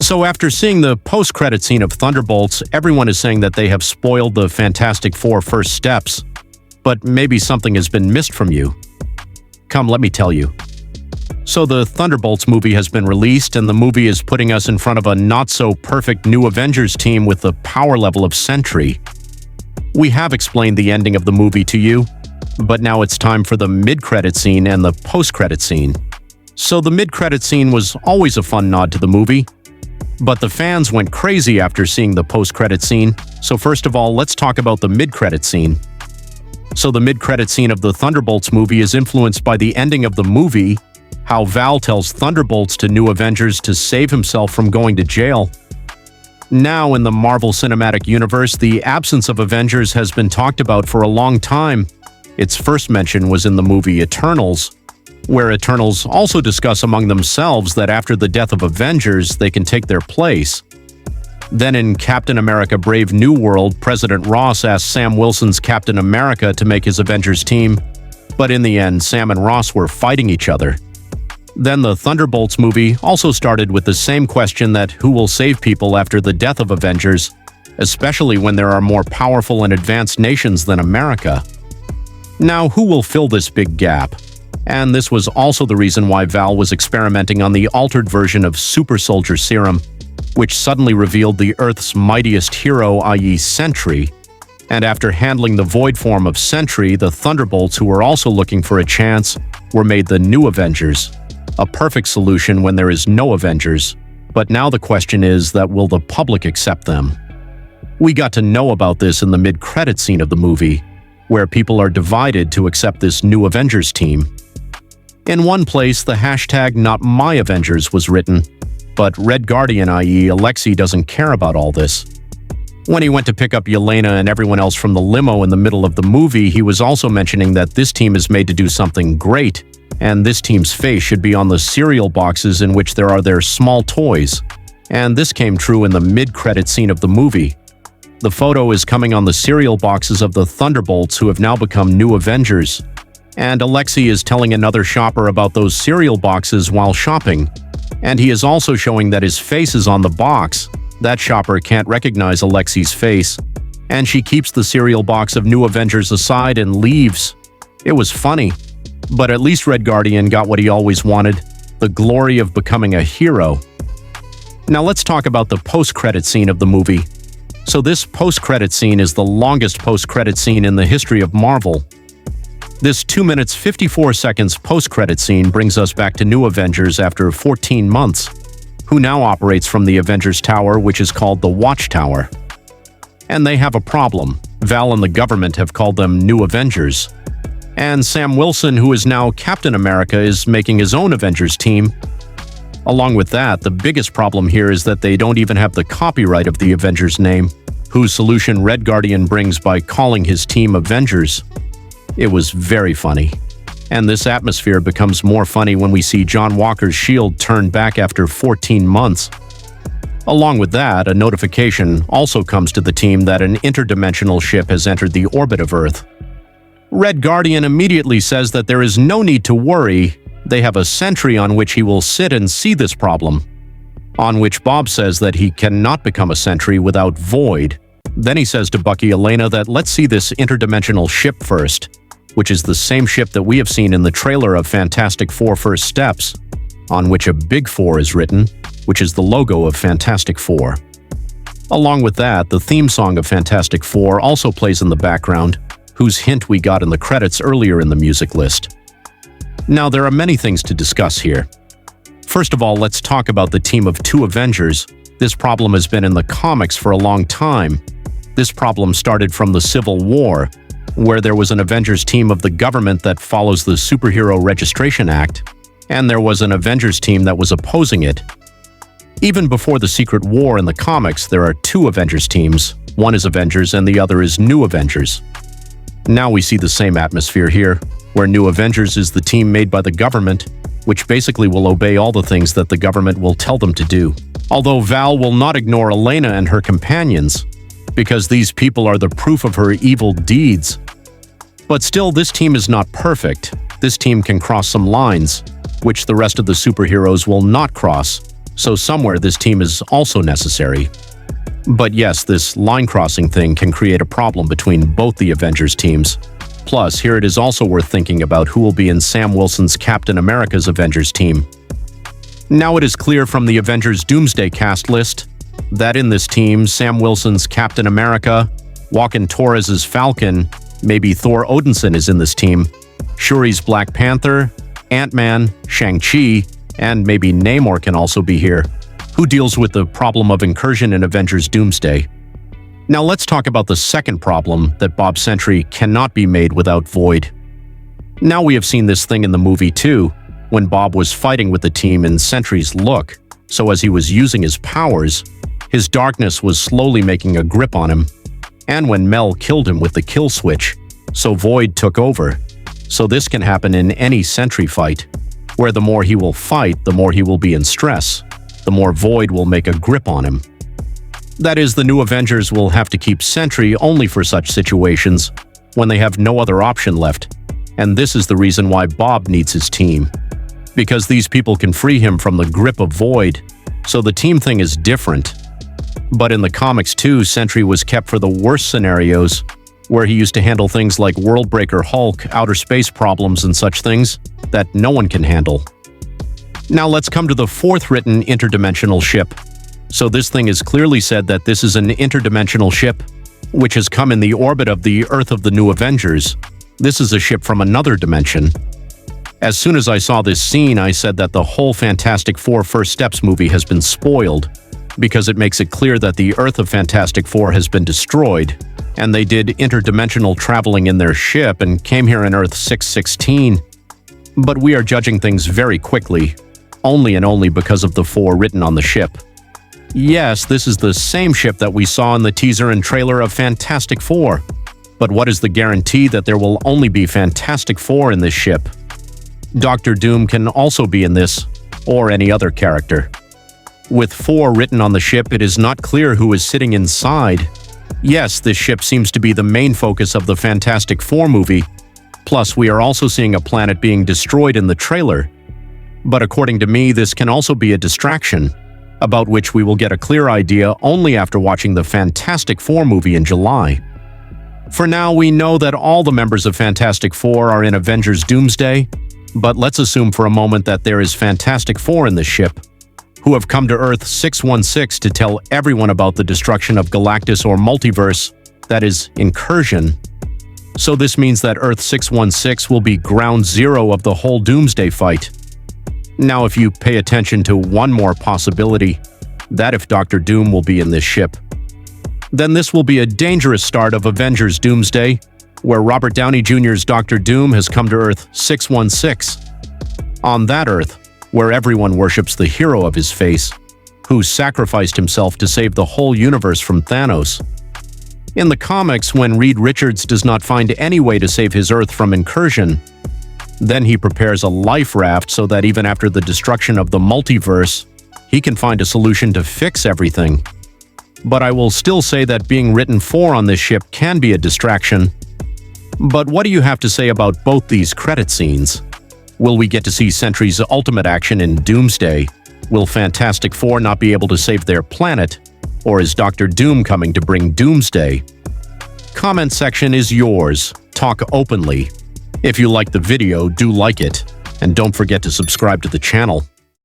So after seeing the post-credit scene of Thunderbolts, everyone is saying that they have spoiled the Fantastic Four first steps. But maybe something has been missed from you. Come, let me tell you. So the Thunderbolts movie has been released, and the movie is putting us in front of a not-so-perfect new Avengers team with the power level of Sentry. We have explained the ending of the movie to you, but now it's time for the mid-credit scene and the post-credit scene. So the mid-credit scene was always a fun nod to the movie, but the fans went crazy after seeing the post-credit scene, so first of all, let's talk about the mid-credit scene. So the mid-credit scene of the Thunderbolts movie is influenced by the ending of the movie, how Val tells Thunderbolts to New Avengers to save himself from going to jail. Now, in the Marvel Cinematic Universe, the absence of Avengers has been talked about for a long time. Its first mention was in the movie Eternals, where Eternals also discuss among themselves that after the death of Avengers, they can take their place. Then in Captain America Brave New World, President Ross asked Sam Wilson's Captain America to make his Avengers team, but in the end, Sam and Ross were fighting each other. Then the Thunderbolts movie also started with the same question that who will save people after the death of Avengers, especially when there are more powerful and advanced nations than America. Now, who will fill this big gap? And this was also the reason why Val was experimenting on the altered version of Super Soldier Serum, which suddenly revealed the Earth's mightiest hero, i.e. Sentry. And after handling the void form of Sentry, the Thunderbolts, who were also looking for a chance, were made the new Avengers. A perfect solution when there is no Avengers. But now the question is that will the public accept them? We got to know about this in the mid-credit scene of the movie, where people are divided to accept this new Avengers team. In one place, the hashtag #NotMyAvengers was written, but Red Guardian, i.e. Alexei, doesn't care about all this. When he went to pick up Yelena and everyone else from the limo in the middle of the movie, he was also mentioning that this team is made to do something great, and this team's face should be on the cereal boxes in which there are their small toys. And this came true in the mid-credit scene of the movie. The photo is coming on the cereal boxes of the Thunderbolts, who have now become new Avengers. And Alexei is telling another shopper about those cereal boxes while shopping. And he is also showing that his face is on the box. That shopper can't recognize Alexei's face. And she keeps the cereal box of New Avengers aside and leaves. It was funny. But at least Red Guardian got what he always wanted, the glory of becoming a hero. Now let's talk about the post-credit scene of the movie. So this post-credit scene is the longest post-credit scene in the history of Marvel. This 2 minutes 54 seconds post-credit scene brings us back to New Avengers after 14 months, who now operates from the Avengers Tower, which is called the Watchtower. And they have a problem. Val and the government have called them New Avengers. And Sam Wilson, who is now Captain America, is making his own Avengers team. Along with that, the biggest problem here is that they don't even have the copyright of the Avengers name, whose solution Red Guardian brings by calling his team Avengers. It was very funny. And this atmosphere becomes more funny when we see John Walker's shield turn back after 14 months. Along with that, a notification also comes to the team that an interdimensional ship has entered the orbit of Earth. Red Guardian immediately says that there is no need to worry. They have a Sentry on which he will sit and see this problem. On which Bob says that he cannot become a Sentry without Void. Then he says to Bucky Elena that let's see this interdimensional ship first, which is the same ship that we have seen in the trailer of Fantastic Four First Steps, on which a big 4 is written, which is the logo of Fantastic Four. Along with that, the theme song of Fantastic Four also plays in the background, whose hint we got in the credits earlier in the music list. Now, there are many things to discuss here. First of all, let's talk about the team of 2 Avengers. This problem has been in the comics for a long time. This problem started from the Civil War, where there was an Avengers team of the government that follows the Superhero Registration Act, and there was an Avengers team that was opposing it. Even before the Secret War in the comics, there are 2 Avengers teams. One is Avengers and the other is New Avengers. Now we see the same atmosphere here, where New Avengers is the team made by the government, which basically will obey all the things that the government will tell them to do. Although Val will not ignore Elena and her companions, because these people are the proof of her evil deeds. But still, this team is not perfect. This team can cross some lines, which the rest of the superheroes will not cross. so somewhere this team is also necessary. But yes, this line crossing thing can create a problem between both the Avengers teams. Plus, here it is also worth thinking about who will be in Sam Wilson's Captain America's Avengers team. Now it is clear from the Avengers Doomsday cast list that in this team, Sam Wilson's Captain America, Joaquin Torres's Falcon, maybe Thor Odinson is in this team, Shuri's Black Panther, Ant-Man, Shang-Chi, and maybe Namor can also be here, who deals with the problem of incursion in Avengers Doomsday. Now let's talk about the second problem, that Bob Sentry cannot be made without Void. Now we have seen this thing in the movie too, when Bob was fighting with the team in Sentry's look, so as he was using his powers, his darkness was slowly making a grip on him, and when Mel killed him with the kill switch, so Void took over. So this can happen in any Sentry fight, where the more he will fight, the more he will be in stress, the more Void will make a grip on him. That is, the new Avengers will have to keep Sentry only for such situations, when they have no other option left, and this is the reason why Bob needs his team. Because these people can free him from the grip of Void, so the team thing is different. But in the comics too, Sentry was kept for the worst scenarios, where he used to handle things like Worldbreaker Hulk, outer space problems and such things that no one can handle. Now let's come to the fourth written interdimensional ship. So this thing is clearly said that this is an interdimensional ship, which has come in the orbit of the Earth of the New Avengers. This is a ship from another dimension. As soon as I saw this scene, I said that the whole Fantastic Four First Steps movie has been spoiled, because it makes it clear that the Earth of Fantastic Four has been destroyed, and they did interdimensional traveling in their ship and came here in Earth 616. But we are judging things very quickly, only and only because of the 4 written on the ship. Yes, this is the same ship that we saw in the teaser and trailer of Fantastic Four. But what is the guarantee that there will only be Fantastic Four in this ship? Dr. Doom can also be in this, or any other character. With 4 written on the ship, it is not clear who is sitting inside. Yes, this ship seems to be the main focus of the Fantastic Four movie. Plus, we are also seeing a planet being destroyed in the trailer. But according to me, this can also be a distraction, about which we will get a clear idea only after watching the Fantastic Four movie in July. For now, we know that all the members of Fantastic Four are in Avengers Doomsday, but let's assume for a moment that there is Fantastic Four in this ship, who have come to Earth 616 to tell everyone about the destruction of Galactus or multiverse, that is, incursion. So this means that Earth 616 will be ground zero of the whole Doomsday fight. Now if you pay attention to one more possibility, that if Dr. Doom will be in this ship, then this will be a dangerous start of Avengers Doomsday, where Robert Downey Jr.'s Dr. Doom has come to Earth 616. On that Earth, where everyone worships the hero of his face, who sacrificed himself to save the whole universe from Thanos. In the comics, when Reed Richards does not find any way to save his Earth from incursion, then he prepares a life raft so that even after the destruction of the multiverse, he can find a solution to fix everything. But I will still say that being written 4 on this ship can be a distraction. But what do you have to say about both these credit scenes? Will we get to see Sentry's ultimate action in Doomsday? Will Fantastic Four not be able to save their planet? Or is Dr. Doom coming to bring Doomsday? Comment section is yours. Talk openly. If you liked the video, do like it. And don't forget to subscribe to the channel.